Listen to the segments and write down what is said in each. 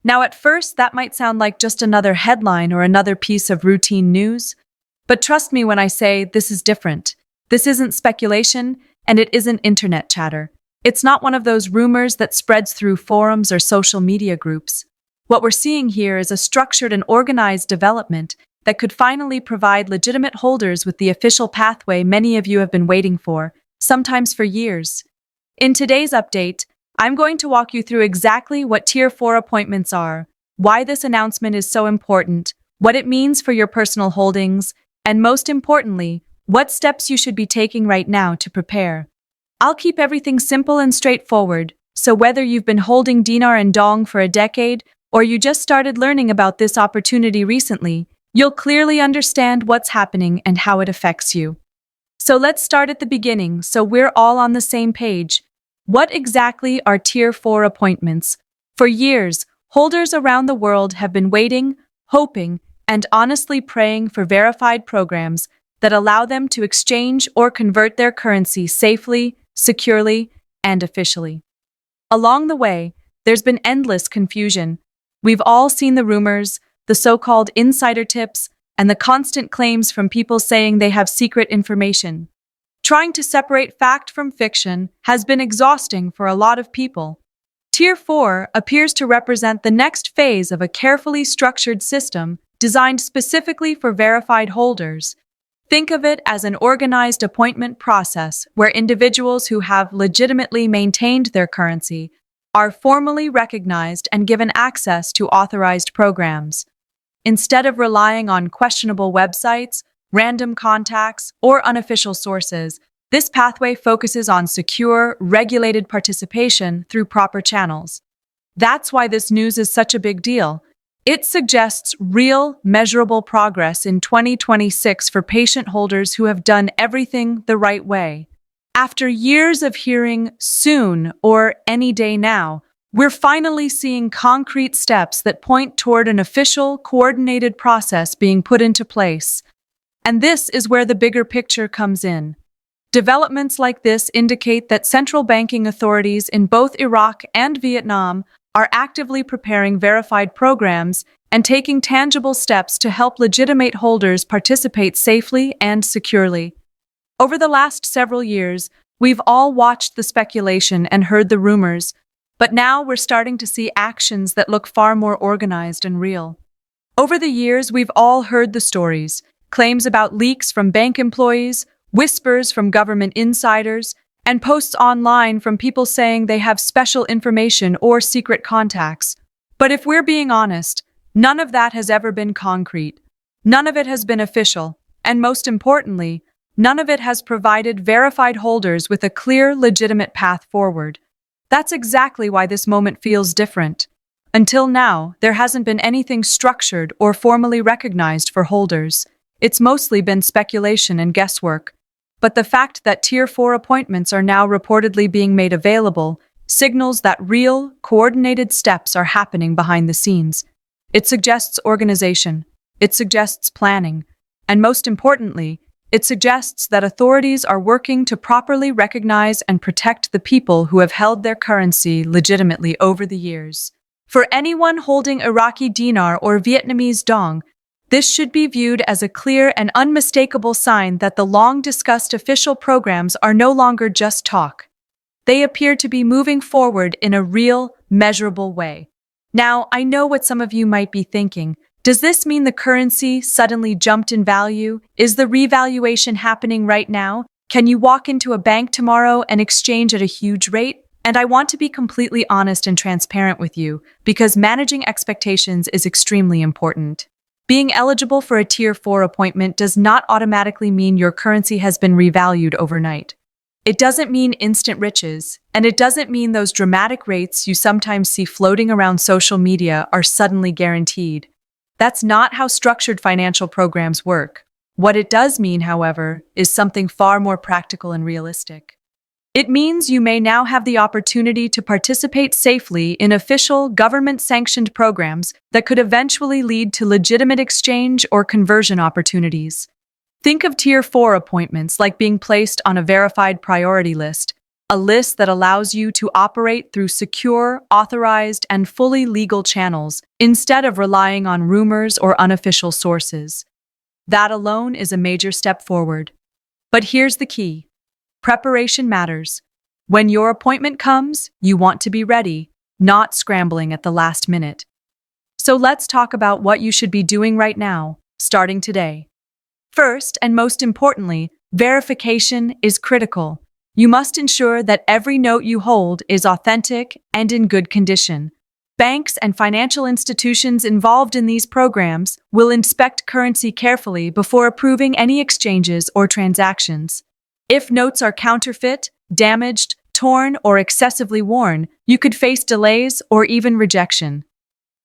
Now, at first, that might sound like just another headline or another piece of routine news, but trust me when I say this is different. This isn't speculation, and it isn't internet chatter. It's not one of those rumors that spreads through forums or social media groups. What we're seeing here is a structured and organized development that could finally provide legitimate holders with the official pathway many of you have been waiting for, sometimes for years. In today's update, I'm going to walk you through exactly what Tier 4 appointments are, why this announcement is so important, what it means for your personal holdings, and most importantly, what steps you should be taking right now to prepare. I'll keep everything simple and straightforward, so whether you've been holding Dinar and Dong for a decade or you just started learning about this opportunity recently, you'll clearly understand what's happening and how it affects you. So let's start at the beginning so we're all on the same page. What exactly are Tier 4 appointments? For years, holders around the world have been waiting, hoping, and honestly praying for verified programs that allow them to exchange or convert their currency safely, securely, and officially. Along the way, there's been endless confusion. We've all seen the rumors, the so-called insider tips, and the constant claims from people saying they have secret information. Trying to separate fact from fiction has been exhausting for a lot of people. Tier 4 appears to represent the next phase of a carefully structured system designed specifically for verified holders. Think of it as an organized appointment process where individuals who have legitimately maintained their currency are formally recognized and given access to authorized programs. Instead of relying on questionable websites, random contacts, or unofficial sources, this pathway focuses on secure, regulated participation through proper channels. That's why this news is such a big deal. It suggests real, measurable progress in 2026 for patient holders who have done everything the right way. After years of hearing soon or any day now, we're finally seeing concrete steps that point toward an official, coordinated process being put into place. And this is where the bigger picture comes in. Developments like this indicate that central banking authorities in both Iraq and Vietnam are actively preparing verified programs and taking tangible steps to help legitimate holders participate safely and securely. Over the last several years, we've all watched the speculation and heard the rumors, but now we're starting to see actions that look far more organized and real. Over the years, we've all heard the stories, claims about leaks from bank employees, whispers from government insiders, and posts online from people saying they have special information or secret contacts. But if we're being honest, none of that has ever been concrete. None of it has been official, and most importantly, none of it has provided verified holders with a clear, legitimate path forward. That's exactly why this moment feels different. Until now, there hasn't been anything structured or formally recognized for holders. It's mostly been speculation and guesswork. But the fact that Tier 4 appointments are now reportedly being made available signals that real, coordinated steps are happening behind the scenes. It suggests organization. It suggests planning. And most importantly, it suggests that authorities are working to properly recognize and protect the people who have held their currency legitimately over the years. For anyone holding Iraqi Dinar or Vietnamese Dong, this should be viewed as a clear and unmistakable sign that the long-discussed official programs are no longer just talk. They appear to be moving forward in a real, measurable way. Now, I know what some of you might be thinking. Does this mean the currency suddenly jumped in value? Is the revaluation happening right now? Can you walk into a bank tomorrow and exchange at a huge rate? And I want to be completely honest and transparent with you, because managing expectations is extremely important. Being eligible for a Tier 4 appointment does not automatically mean your currency has been revalued overnight. It doesn't mean instant riches, and it doesn't mean those dramatic rates you sometimes see floating around social media are suddenly guaranteed. That's not how structured financial programs work. What it does mean, however, is something far more practical and realistic. It means you may now have the opportunity to participate safely in official, government-sanctioned programs that could eventually lead to legitimate exchange or conversion opportunities. Think of Tier 4 appointments like being placed on a verified priority list, a list that allows you to operate through secure, authorized, and fully legal channels instead of relying on rumors or unofficial sources. That alone is a major step forward. But here's the key. Preparation matters. When your appointment comes, you want to be ready, not scrambling at the last minute. So let's talk about what you should be doing right now, starting today. First, and most importantly, verification is critical. You must ensure that every note you hold is authentic and in good condition. Banks and financial institutions involved in these programs will inspect currency carefully before approving any exchanges or transactions. If notes are counterfeit, damaged, torn, or excessively worn, you could face delays or even rejection.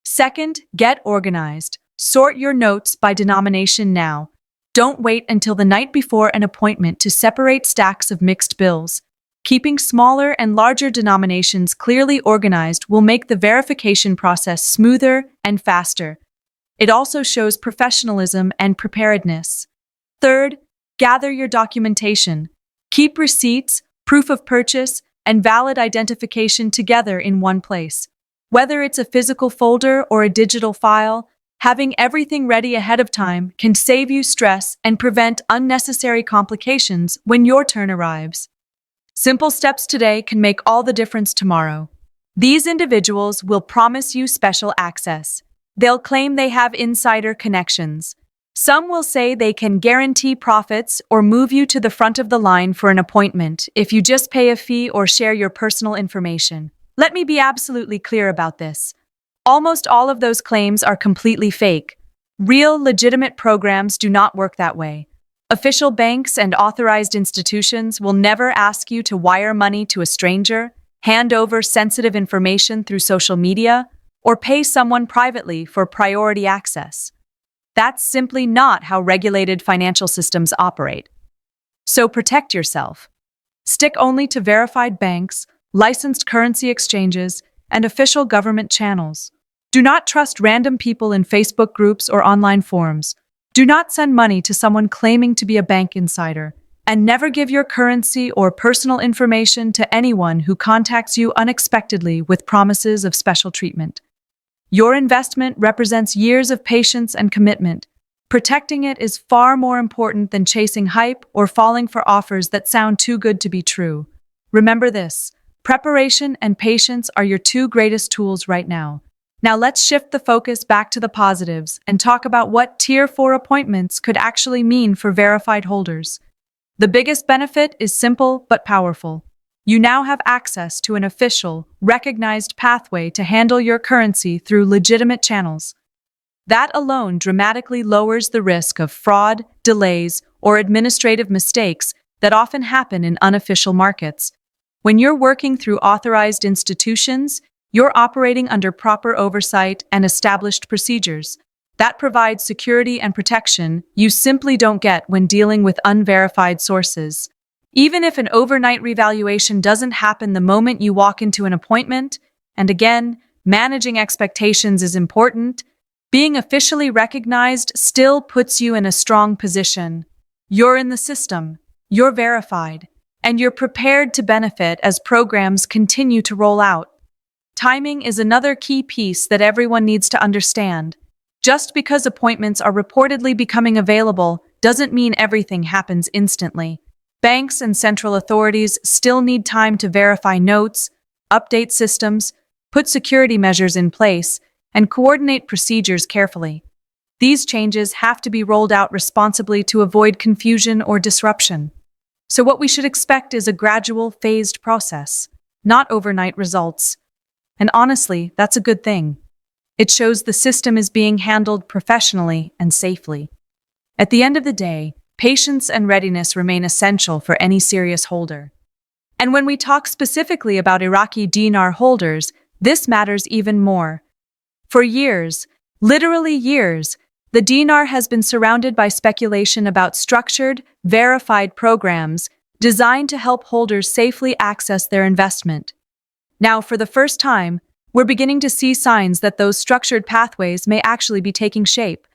Second, get organized. Sort your notes by denomination now. Don't wait until the night before an appointment to separate stacks of mixed bills. Keeping smaller and larger denominations clearly organized will make the verification process smoother and faster. It also shows professionalism and preparedness. Third, gather your documentation. Keep receipts, proof of purchase, and valid identification together in one place. Whether it's a physical folder or a digital file, having everything ready ahead of time can save you stress and prevent unnecessary complications when your turn arrives. Simple steps today can make all the difference tomorrow. These individuals will promise you special access. They'll claim they have insider connections. Some will say they can guarantee profits or move you to the front of the line for an appointment if you just pay a fee or share your personal information. Let me be absolutely clear about this. Almost all of those claims are completely fake. Real, legitimate programs do not work that way. Official banks and authorized institutions will never ask you to wire money to a stranger, hand over sensitive information through social media, or pay someone privately for priority access. That's simply not how regulated financial systems operate. So protect yourself. Stick only to verified banks, licensed currency exchanges, and official government channels. Do not trust random people in Facebook groups or online forums. Do not send money to someone claiming to be a bank insider. And never give your currency or personal information to anyone who contacts you unexpectedly with promises of special treatment. Your investment represents years of patience and commitment. Protecting it is far more important than chasing hype or falling for offers that sound too good to be true. Remember this. Preparation and patience are your two greatest tools right now. Now let's shift the focus back to the positives and talk about what Tier 4 appointments could actually mean for verified holders. The biggest benefit is simple but powerful. You now have access to an official, recognized pathway to handle your currency through legitimate channels. That alone dramatically lowers the risk of fraud, delays, or administrative mistakes that often happen in unofficial markets. When you're working through authorized institutions, you're operating under proper oversight and established procedures. That provides security and protection you simply don't get when dealing with unverified sources. Even if an overnight revaluation doesn't happen the moment you walk into an appointment, and again, managing expectations is important, being officially recognized still puts you in a strong position. You're in the system, you're verified, and you're prepared to benefit as programs continue to roll out. Timing is another key piece that everyone needs to understand. Just because appointments are reportedly becoming available doesn't mean everything happens instantly. Banks and central authorities still need time to verify notes, update systems, put security measures in place, and coordinate procedures carefully. These changes have to be rolled out responsibly to avoid confusion or disruption. So what we should expect is a gradual, phased process, not overnight results. And honestly, that's a good thing. It shows the system is being handled professionally and safely. At the end of the day, patience and readiness remain essential for any serious holder. And when we talk specifically about Iraqi Dinar holders, this matters even more. For years, literally years, the dinar has been surrounded by speculation about structured, verified programs designed to help holders safely access their investment. Now, for the first time, we're beginning to see signs that those structured pathways may actually be taking shape.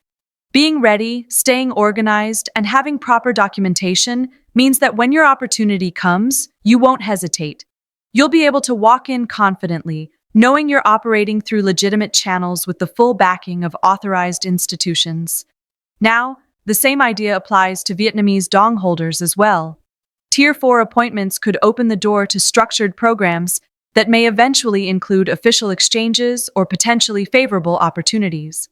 Being ready, staying organized, and having proper documentation means that when your opportunity comes, you won't hesitate. You'll be able to walk in confidently, knowing you're operating through legitimate channels with the full backing of authorized institutions. Now, the same idea applies to Vietnamese dong holders as well. Tier 4 appointments could open the door to structured programs that may eventually include official exchanges or potentially favorable opportunities.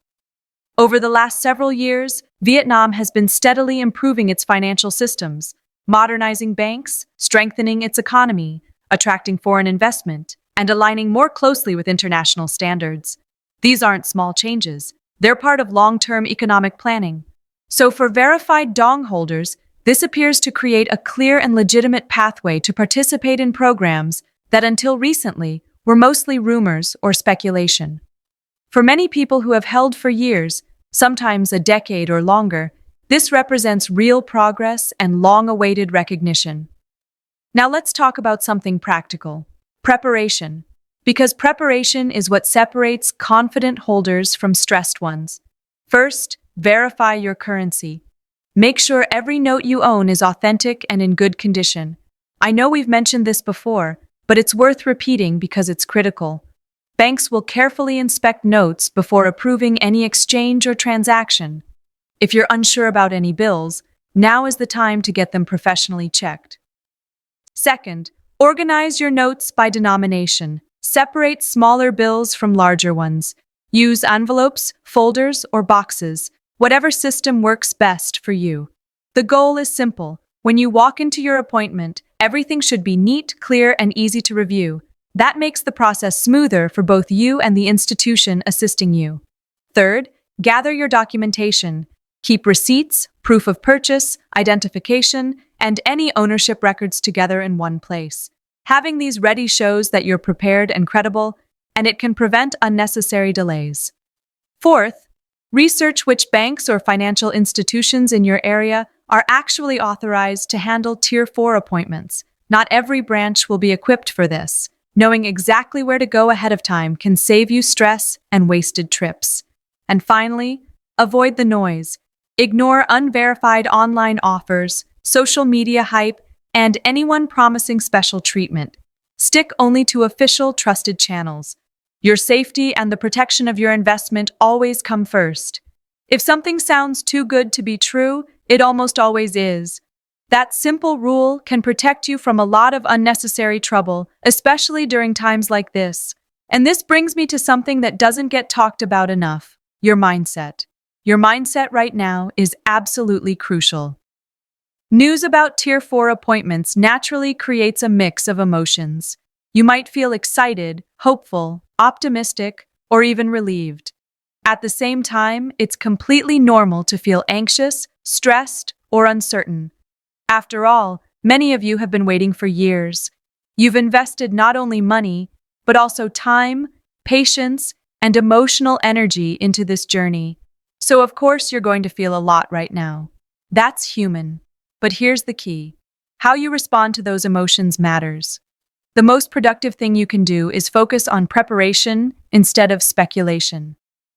Over the last several years, Vietnam has been steadily improving its financial systems, modernizing banks, strengthening its economy, attracting foreign investment, and aligning more closely with international standards. These aren't small changes. They're part of long-term economic planning. So for verified dong holders, this appears to create a clear and legitimate pathway to participate in programs that until recently were mostly rumors or speculation. For many people who have held for years, sometimes a decade or longer, this represents real progress and long-awaited recognition. Now let's talk about something practical: preparation. Because preparation is what separates confident holders from stressed ones. First, verify your currency. Make sure every note you own is authentic and in good condition. I know we've mentioned this before, but it's worth repeating because it's critical. Banks will carefully inspect notes before approving any exchange or transaction. If you're unsure about any bills, now is the time to get them professionally checked. Second, organize your notes by denomination. Separate smaller bills from larger ones. Use envelopes, folders, or boxes, whatever system works best for you. The goal is simple. When you walk into your appointment, everything should be neat, clear, and easy to review. That makes the process smoother for both you and the institution assisting you. Third, gather your documentation. Keep receipts, proof of purchase, identification, and any ownership records together in one place. Having these ready shows that you're prepared and credible, and it can prevent unnecessary delays. Fourth, research which banks or financial institutions in your area are actually authorized to handle Tier 4 appointments. Not every branch will be equipped for this. Knowing exactly where to go ahead of time can save you stress and wasted trips. And finally, avoid the noise. Ignore unverified online offers, social media hype, and anyone promising special treatment. Stick only to official, trusted channels. Your safety and the protection of your investment always come first. If something sounds too good to be true, it almost always is. That simple rule can protect you from a lot of unnecessary trouble, especially during times like this. And this brings me to something that doesn't get talked about enough: your mindset. Your mindset right now is absolutely crucial. News about Tier 4 appointments naturally creates a mix of emotions. You might feel excited, hopeful, optimistic, or even relieved. At the same time, it's completely normal to feel anxious, stressed, or uncertain. After all, many of you have been waiting for years. You've invested not only money, but also time, patience, and emotional energy into this journey. So of course you're going to feel a lot right now. That's human. But here's the key: how you respond to those emotions matters. The most productive thing you can do is focus on preparation instead of speculation.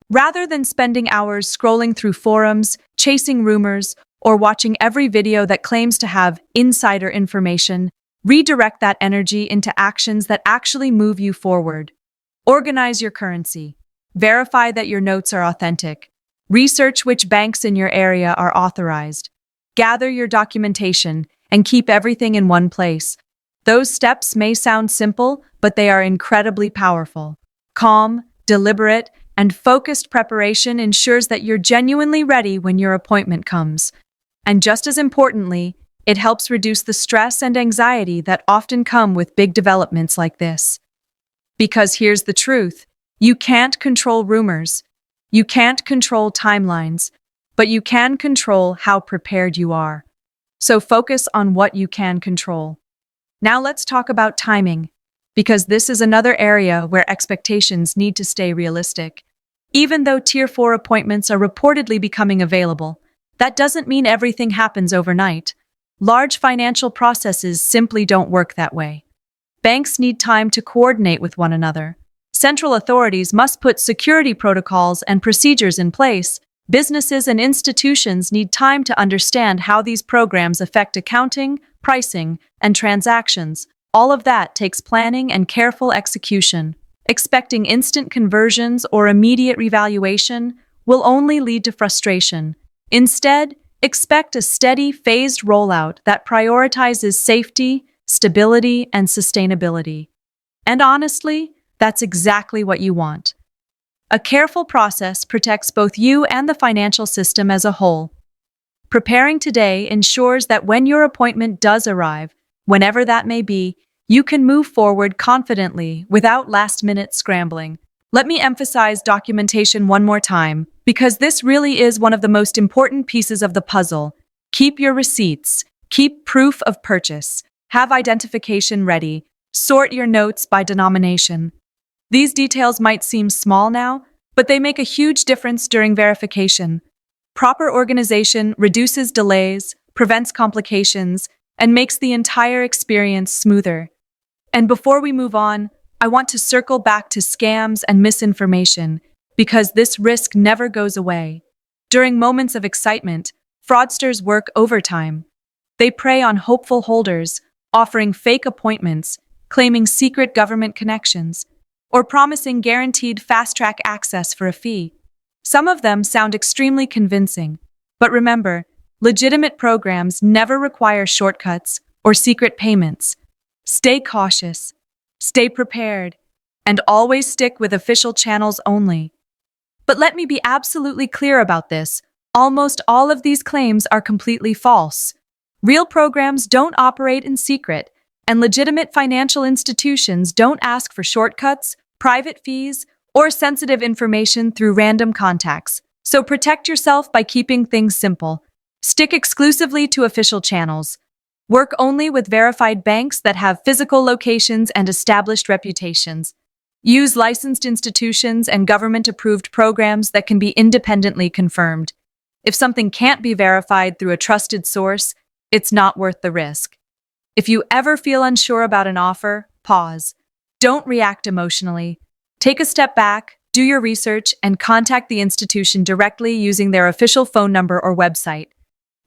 Rather than spending hours scrolling through forums, chasing rumors, or watching every video that claims to have insider information, redirect that energy into actions that actually move you forward. Organize your currency. Verify that your notes are authentic. Research which banks in your area are authorized. Gather your documentation and keep everything in one place. Those steps may sound simple, but they are incredibly powerful. Calm, deliberate, and focused preparation ensures that you're genuinely ready when your appointment comes. And just as importantly, it helps reduce the stress and anxiety that often come with big developments like this. Because here's the truth: you can't control rumors. You can't control timelines, but you can control how prepared you are. So focus on what you can control. Now let's talk about timing, because this is another area where expectations need to stay realistic. Even though Tier 4 appointments are reportedly becoming available, that doesn't mean everything happens overnight. Large financial processes simply don't work that way. Banks need time to coordinate with one another. Central authorities must put security protocols and procedures in place, Businesses and institutions need time to understand how these programs affect accounting, pricing, and transactions. All of that takes planning and careful execution. Expecting instant conversions or immediate revaluation will only lead to frustration. Instead, expect a steady, phased rollout that prioritizes safety, stability, and sustainability. And honestly, that's exactly what you want. A careful process protects both you and the financial system as a whole. Preparing today ensures that when your appointment does arrive, whenever that may be, you can move forward confidently without last-minute scrambling. Let me emphasize documentation one more time, because this really is one of the most important pieces of the puzzle. Keep your receipts, keep proof of purchase, have identification ready, sort your notes by denomination. These details might seem small now, but they make a huge difference during verification. Proper organization reduces delays, prevents complications, and makes the entire experience smoother. And before we move on, I want to circle back to scams and misinformation, because this risk never goes away. During moments of excitement, fraudsters work overtime. They prey on hopeful holders, offering fake appointments, claiming secret government connections, or promising guaranteed fast-track access for a fee. Some of them sound extremely convincing, but remember, legitimate programs never require shortcuts or secret payments. Stay cautious, stay prepared, and always stick with official channels only. But let me be absolutely clear about this. Almost all of these claims are completely false. Real programs don't operate in secret, and legitimate financial institutions don't ask for shortcuts, private fees, or sensitive information through random contacts. So protect yourself by keeping things simple. Stick exclusively to official channels. Work only with verified banks that have physical locations and established reputations. Use licensed institutions and government-approved programs that can be independently confirmed. If something can't be verified through a trusted source, it's not worth the risk. If you ever feel unsure about an offer, pause. Don't react emotionally. Take a step back, do your research, and contact the institution directly using their official phone number or website.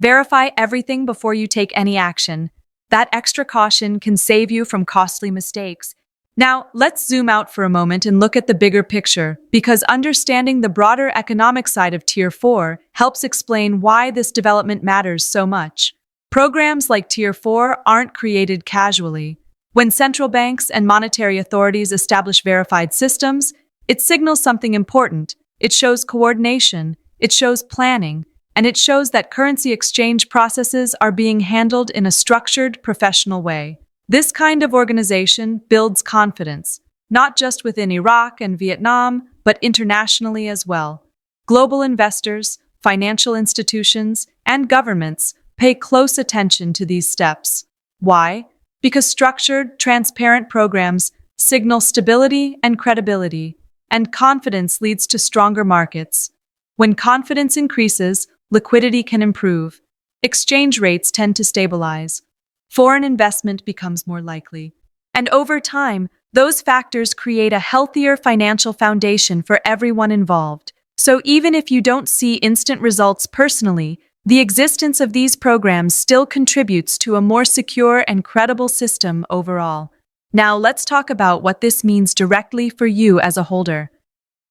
Verify everything before you take any action. That extra caution can save you from costly mistakes. Now, let's zoom out for a moment and look at the bigger picture, because understanding the broader economic side of Tier 4 helps explain why this development matters so much. Programs like Tier 4 aren't created casually. When central banks and monetary authorities establish verified systems, it signals something important. It shows coordination, it shows planning, and it shows that currency exchange processes are being handled in a structured, professional way. This kind of organization builds confidence, not just within Iraq and Vietnam, but internationally as well. Global investors, financial institutions, and governments pay close attention to these steps. Why? Because structured, transparent programs signal stability and credibility, and confidence leads to stronger markets. When confidence increases, liquidity can improve. Exchange rates tend to stabilize. Foreign investment becomes more likely. And over time, those factors create a healthier financial foundation for everyone involved. So even if you don't see instant results personally, the existence of these programs still contributes to a more secure and credible system overall. Now let's talk about what this means directly for you as a holder.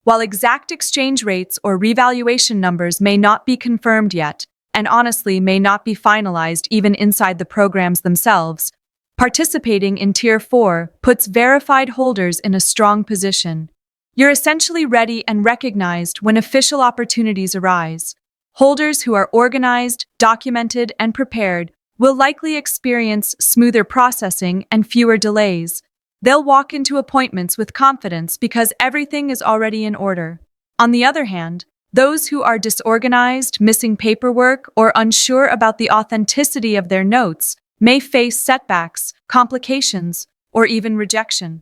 While exact exchange rates or revaluation numbers may not be confirmed yet, and honestly may not be finalized even inside the programs themselves, participating in Tier 4 puts verified holders in a strong position. You're essentially ready and recognized when official opportunities arise. Holders who are organized, documented, and prepared will likely experience smoother processing and fewer delays. They'll walk into appointments with confidence because everything is already in order. On the other hand, those who are disorganized, missing paperwork, or unsure about the authenticity of their notes may face setbacks, complications, or even rejection.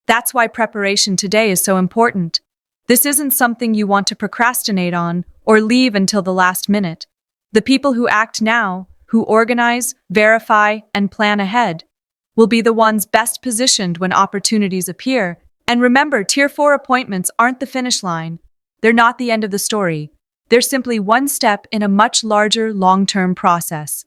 That's why preparation today is so important. This isn't something you want to procrastinate on or leave until the last minute. The people who act now, who organize, verify, and plan ahead, will be the ones best positioned when opportunities appear. And remember, Tier 4 appointments aren't the finish line. They're not the end of the story. They're simply one step in a much larger long-term process.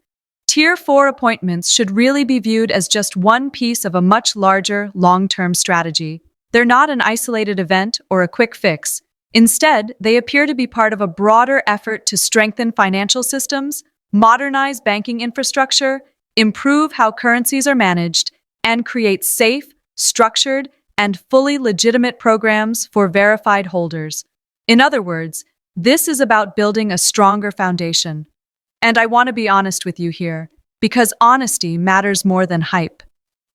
Tier 4 appointments should really be viewed as just one piece of a much larger long-term strategy. They're not an isolated event or a quick fix. Instead, they appear to be part of a broader effort to strengthen financial systems, modernize banking infrastructure, improve how currencies are managed, and create safe, structured, and fully legitimate programs for verified holders. In other words, this is about building a stronger foundation. And I want to be honest with you here, because honesty matters more than hype.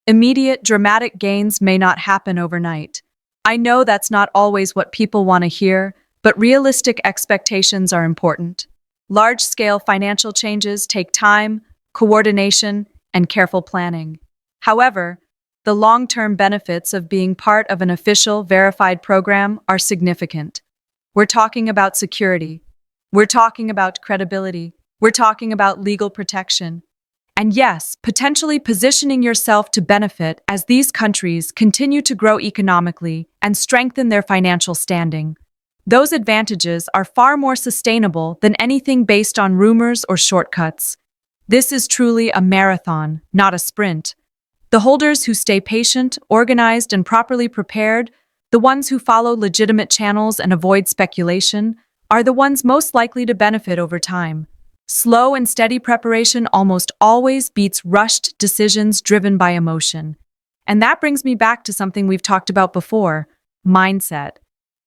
Immediate, dramatic gains may not happen overnight. I know that's not always what people want to hear, but realistic expectations are important. Large-scale financial changes take time, coordination, and careful planning. However, the long-term benefits of being part of an official, verified program are significant. We're talking about security. We're talking about credibility. We're talking about legal protection. And yes, potentially positioning yourself to benefit as these countries continue to grow economically and strengthen their financial standing. Those advantages are far more sustainable than anything based on rumors or shortcuts. This is truly a marathon, not a sprint. The holders who stay patient, organized, and properly prepared, the ones who follow legitimate channels and avoid speculation, are the ones most likely to benefit over time. Slow and steady preparation almost always beats rushed decisions driven by emotion. And that brings me back to something we've talked about before: mindset.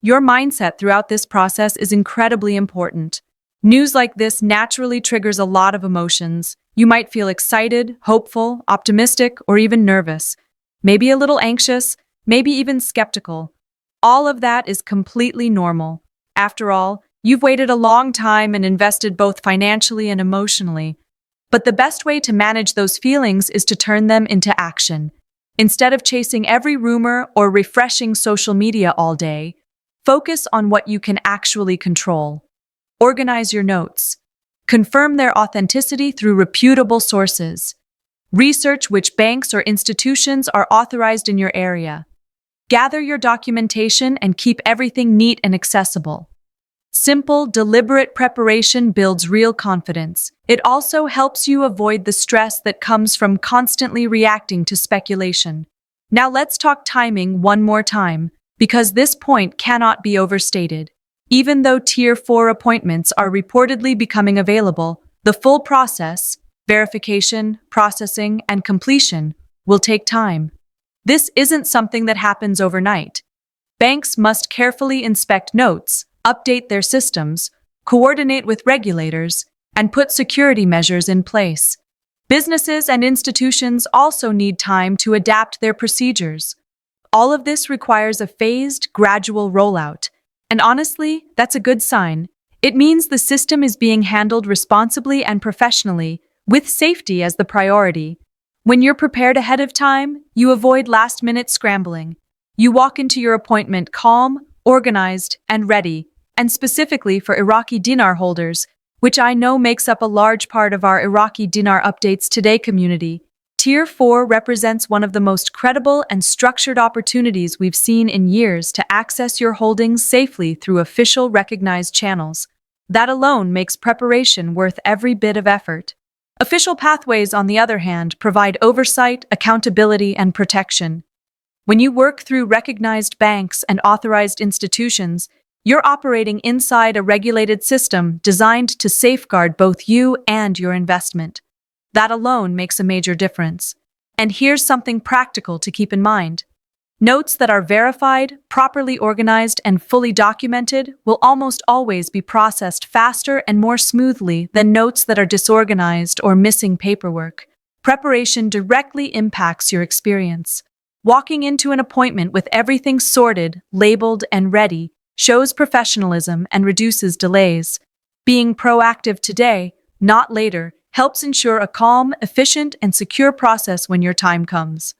Your mindset throughout this process is incredibly important. News like this naturally triggers a lot of emotions. You might feel excited, hopeful, optimistic, or even nervous. Maybe a little anxious, maybe even skeptical. All of that is completely normal. After all, you've waited a long time and invested both financially and emotionally. But the best way to manage those feelings is to turn them into action. Instead of chasing every rumor or refreshing social media all day, focus on what you can actually control. Organize your notes. Confirm their authenticity through reputable sources. Research which banks or institutions are authorized in your area. Gather your documentation and keep everything neat and accessible. Simple, deliberate preparation builds real confidence. It also helps you avoid the stress that comes from constantly reacting to speculation. Now let's talk timing one more time, because this point cannot be overstated. Even though Tier 4 appointments are reportedly becoming available, the full process, verification, processing, and completion, will take time. This isn't something that happens overnight. Banks must carefully inspect notes, update their systems, coordinate with regulators, and put security measures in place. Businesses and institutions also need time to adapt their procedures. All of this requires a phased, gradual rollout. And honestly, that's a good sign. It means the system is being handled responsibly and professionally, with safety as the priority. When you're prepared ahead of time, you avoid last-minute scrambling. You walk into your appointment calm, organized, and ready. And specifically for Iraqi Dinar holders, which I know makes up a large part of our Iraqi Dinar Updates Today community, Tier 4 represents one of the most credible and structured opportunities we've seen in years to access your holdings safely through official recognized channels. That alone makes preparation worth every bit of effort. Official pathways, on the other hand, provide oversight, accountability, and protection. When you work through recognized banks and authorized institutions, you're operating inside a regulated system designed to safeguard both you and your investment. That alone makes a major difference. And here's something practical to keep in mind. Notes that are verified, properly organized, and fully documented will almost always be processed faster and more smoothly than notes that are disorganized or missing paperwork. Preparation directly impacts your experience. Walking into an appointment with everything sorted, labeled, and ready shows professionalism and reduces delays. Being proactive today, not later, helps ensure a calm, efficient, and secure process when your time comes.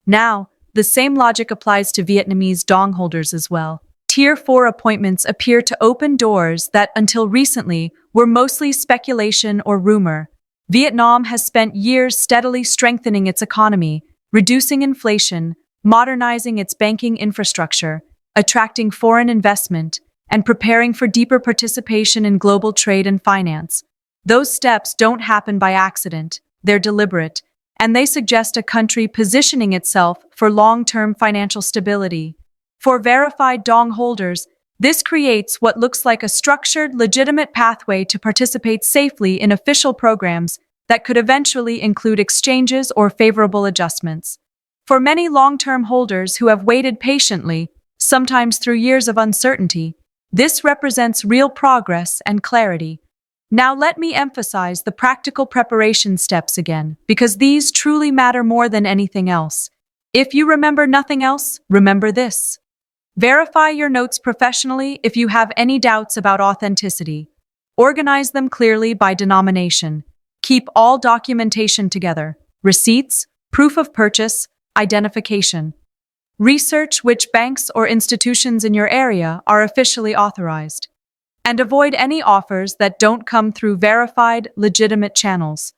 Now, the same logic applies to Vietnamese dong holders as well. Tier 4 appointments appear to open doors that, until recently, were mostly speculation or rumor. Vietnam has spent years steadily strengthening its economy, reducing inflation, modernizing its banking infrastructure, attracting foreign investment, and preparing for deeper participation in global trade and finance. Those steps don't happen by accident, they're deliberate, and they suggest a country positioning itself for long-term financial stability. For verified dong holders, this creates what looks like a structured, legitimate pathway to participate safely in official programs that could eventually include exchanges or favorable adjustments. For many long-term holders who have waited patiently, sometimes through years of uncertainty, this represents real progress and clarity. Now let me emphasize the practical preparation steps again, because these truly matter more than anything else. If you remember nothing else, remember this. Verify your notes professionally if you have any doubts about authenticity. Organize them clearly by denomination. Keep all documentation together: receipts, proof of purchase, identification. Research which banks or institutions in your area are officially authorized. And avoid any offers that don't come through verified, legitimate channels.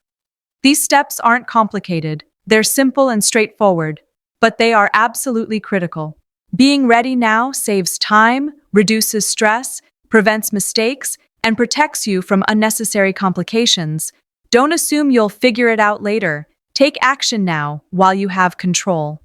These steps aren't complicated, they're simple and straightforward, but they are absolutely critical. Being ready now saves time, reduces stress, prevents mistakes, and protects you from unnecessary complications. Don't assume you'll figure it out later. Take action now while you have control.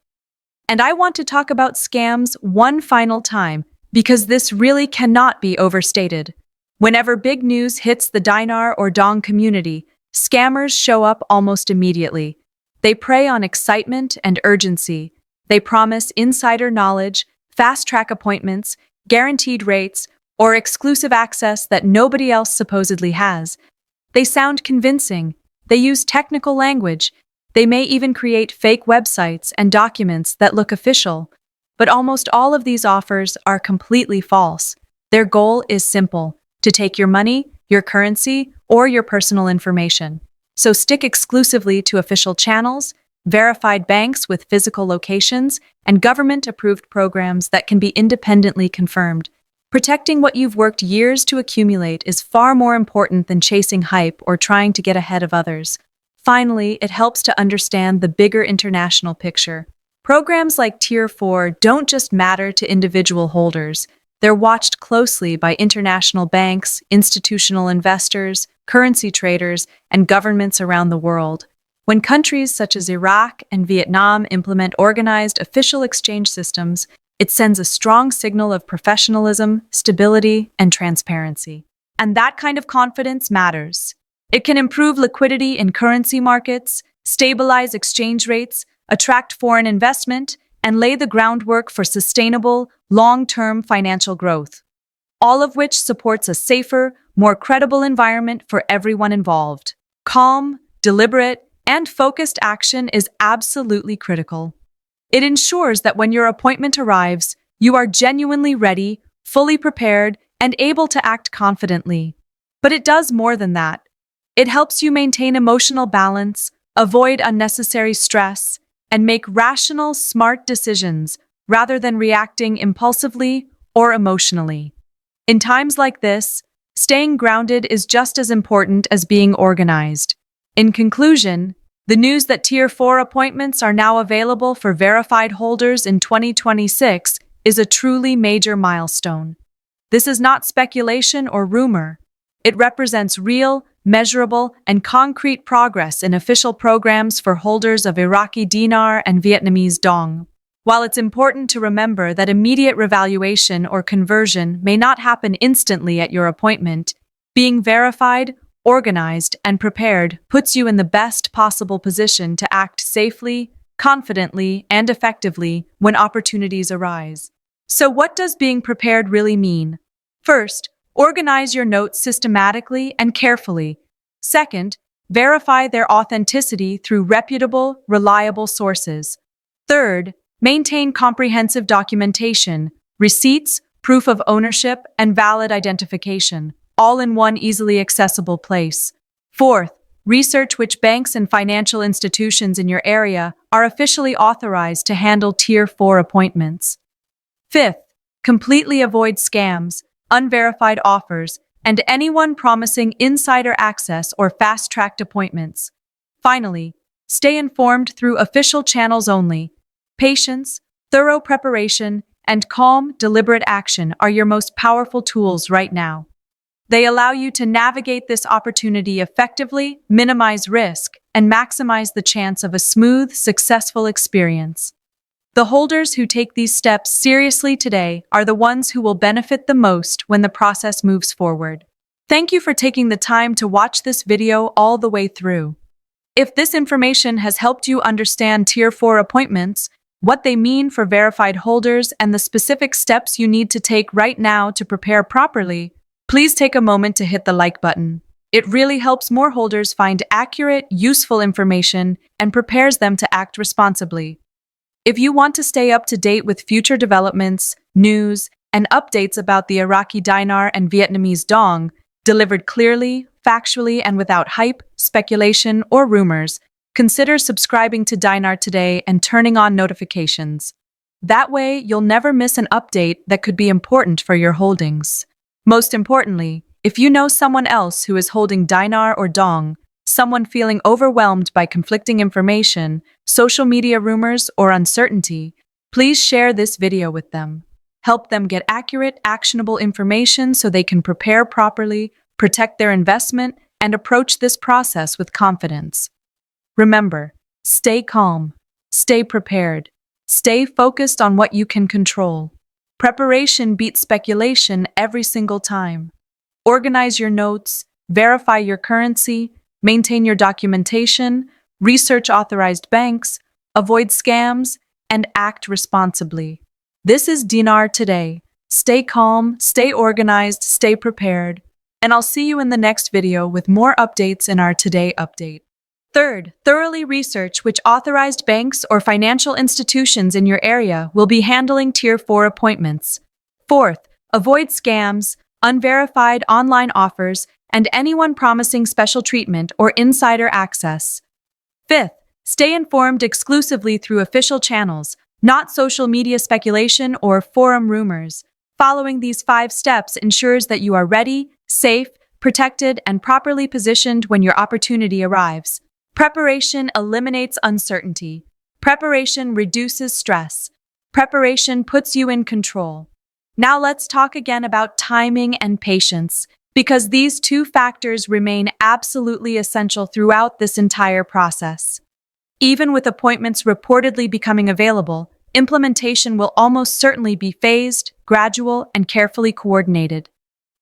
And I want to talk about scams one final time, because this really cannot be overstated. Whenever big news hits the dinar or dong community, scammers show up almost immediately. They prey on excitement and urgency. They promise insider knowledge, fast-track appointments, guaranteed rates, or exclusive access that nobody else supposedly has. They sound convincing. They use technical language. They may even create fake websites and documents that look official. But almost all of these offers are completely false. Their goal is simple: to take your money, your currency, or your personal information. So stick exclusively to official channels, verified banks with physical locations, and government-approved programs that can be independently confirmed. Protecting what you've worked years to accumulate is far more important than chasing hype or trying to get ahead of others. Finally, it helps to understand the bigger international picture. Programs like Tier 4 don't just matter to individual holders. They're watched closely by international banks, institutional investors, currency traders, and governments around the world. When countries such as Iraq and Vietnam implement organized official exchange systems, it sends a strong signal of professionalism, stability, and transparency. And that kind of confidence matters. It can improve liquidity in currency markets, stabilize exchange rates, attract foreign investment, and lay the groundwork for sustainable, long-term financial growth, all of which supports a safer, more credible environment for everyone involved. Calm, deliberate, and focused action is absolutely critical. It ensures that when your appointment arrives, you are genuinely ready, fully prepared, and able to act confidently. But it does more than that. It helps you maintain emotional balance, avoid unnecessary stress, and make rational, smart decisions rather than reacting impulsively or emotionally. In times like this, staying grounded is just as important as being organized. In conclusion, the news that Tier 4 appointments are now available for verified holders in 2026 is a truly major milestone. This is not speculation or rumor. It represents real, measurable, and concrete progress in official programs for holders of Iraqi Dinar and Vietnamese dong. While it's important to remember that immediate revaluation or conversion may not happen instantly at your appointment, being verified, organized, and prepared puts you in the best possible position to act safely, confidently, and effectively when opportunities arise. So what does being prepared really mean? First, organize your notes systematically and carefully. Second, verify their authenticity through reputable, reliable sources. Third, maintain comprehensive documentation, receipts, proof of ownership, and valid identification, all in one easily accessible place. Fourth, research which banks and financial institutions in your area are officially authorized to handle Tier 4 appointments. Fifth, completely avoid scams, unverified offers, and anyone promising insider access or fast-tracked appointments. Finally, stay informed through official channels only. Patience, thorough preparation, and calm, deliberate action are your most powerful tools right now. They allow you to navigate this opportunity effectively, minimize risk, and maximize the chance of a smooth, successful experience. The holders who take these steps seriously today are the ones who will benefit the most when the process moves forward. Thank you for taking the time to watch this video all the way through. If this information has helped you understand Tier 4 appointments, what they mean for verified holders, and the specific steps you need to take right now to prepare properly, please take a moment to hit the like button. It really helps more holders find accurate, useful information and prepares them to act responsibly. If you want to stay up to date with future developments, news, and updates about the Iraqi Dinar and Vietnamese Dong, delivered clearly, factually, and without hype, speculation, or rumors, consider subscribing to Dinar today and turning on notifications. That way, you'll never miss an update that could be important for your holdings. Most importantly, if you know someone else who is holding Dinar or Dong, someone feeling overwhelmed by conflicting information, social media rumors, or uncertainty, please share this video with them. Help them get accurate, actionable information so they can prepare properly, protect their investment, and approach this process with confidence. Remember, stay calm, stay prepared, stay focused on what you can control. Preparation beats speculation every single time. Organize your notes, verify your currency, maintain your documentation, research authorized banks, avoid scams, and act responsibly. This is Dinar today. Stay calm, stay organized, stay prepared, and I'll see you in the next video with more updates in our Today Update. Third, thoroughly research which authorized banks or financial institutions in your area will be handling Tier 4 appointments. Fourth, avoid scams, unverified online offers, and anyone promising special treatment or insider access. Fifth, stay informed exclusively through official channels, not social media speculation or forum rumors. Following these 5 steps ensures that you are ready, safe, protected, and properly positioned when your opportunity arrives. Preparation eliminates uncertainty. Preparation reduces stress. Preparation puts you in control. Now let's talk again about timing and patience, because these 2 factors remain absolutely essential throughout this entire process. Even with appointments reportedly becoming available, implementation will almost certainly be phased, gradual, and carefully coordinated.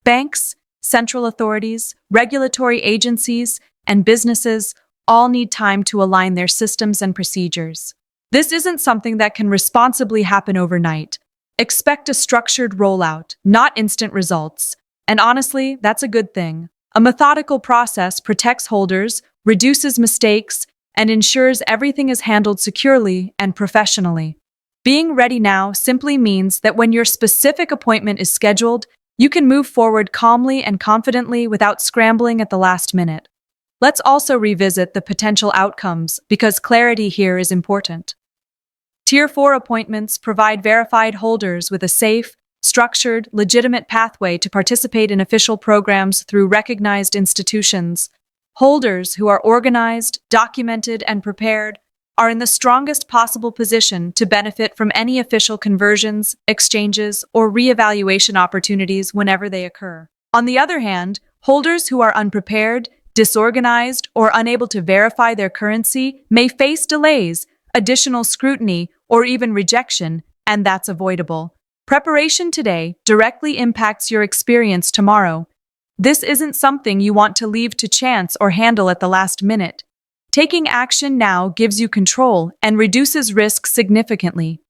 Banks, central authorities, regulatory agencies, and businesses all need time to align their systems and procedures. This isn't something that can responsibly happen overnight. Expect a structured rollout, not instant results. And honestly, that's a good thing. A methodical process protects holders, reduces mistakes, and ensures everything is handled securely and professionally. Being ready now simply means that when your specific appointment is scheduled, you can move forward calmly and confidently without scrambling at the last minute. Let's also revisit the potential outcomes because clarity here is important. Tier 4 appointments provide verified holders with a safe, structured, legitimate pathway to participate in official programs through recognized institutions. Holders who are organized, documented, and prepared are in the strongest possible position to benefit from any official conversions, exchanges, or reevaluation opportunities whenever they occur. On the other hand, holders who are unprepared, disorganized, or unable to verify their currency may face delays, additional scrutiny, or even rejection, and that's avoidable. Preparation today directly impacts your experience tomorrow. This isn't something you want to leave to chance or handle at the last minute. Taking action now gives you control and reduces risk significantly.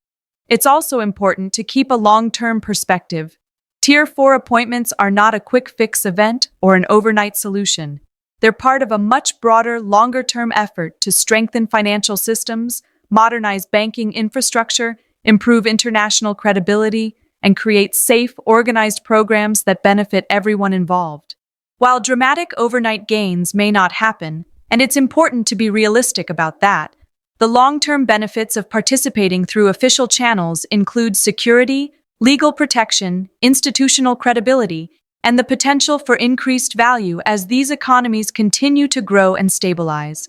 It's also important to keep a long-term perspective. Tier 4 appointments are not a quick-fix event or an overnight solution. They're part of a much broader, longer-term effort to strengthen financial systems, modernize banking infrastructure, improve international credibility, and create safe, organized programs that benefit everyone involved. While dramatic overnight gains may not happen, and it's important to be realistic about that, the long-term benefits of participating through official channels include security, legal protection, institutional credibility, and the potential for increased value as these economies continue to grow and stabilize.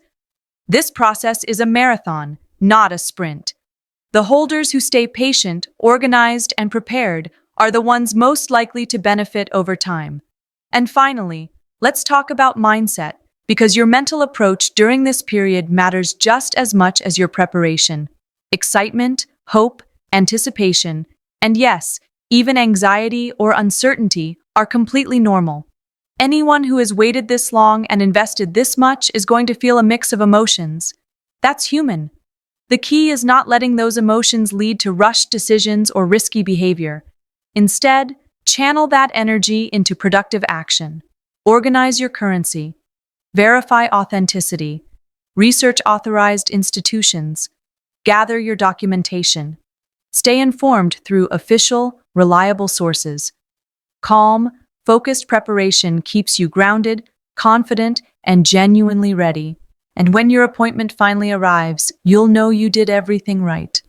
This process is a marathon, not a sprint. The holders who stay patient, organized, and prepared are the ones most likely to benefit over time. And finally, let's talk about mindset, because your mental approach during this period matters just as much as your preparation. Excitement, hope, anticipation, and yes, even anxiety or uncertainty are completely normal. Anyone who has waited this long and invested this much is going to feel a mix of emotions. That's human. The key is not letting those emotions lead to rushed decisions or risky behavior. Instead, channel that energy into productive action. Organize your currency. Verify authenticity. Research authorized institutions. Gather your documentation. Stay informed through official, reliable sources. Calm, focused preparation keeps you grounded, confident, and genuinely ready. And when your appointment finally arrives, you'll know you did everything right.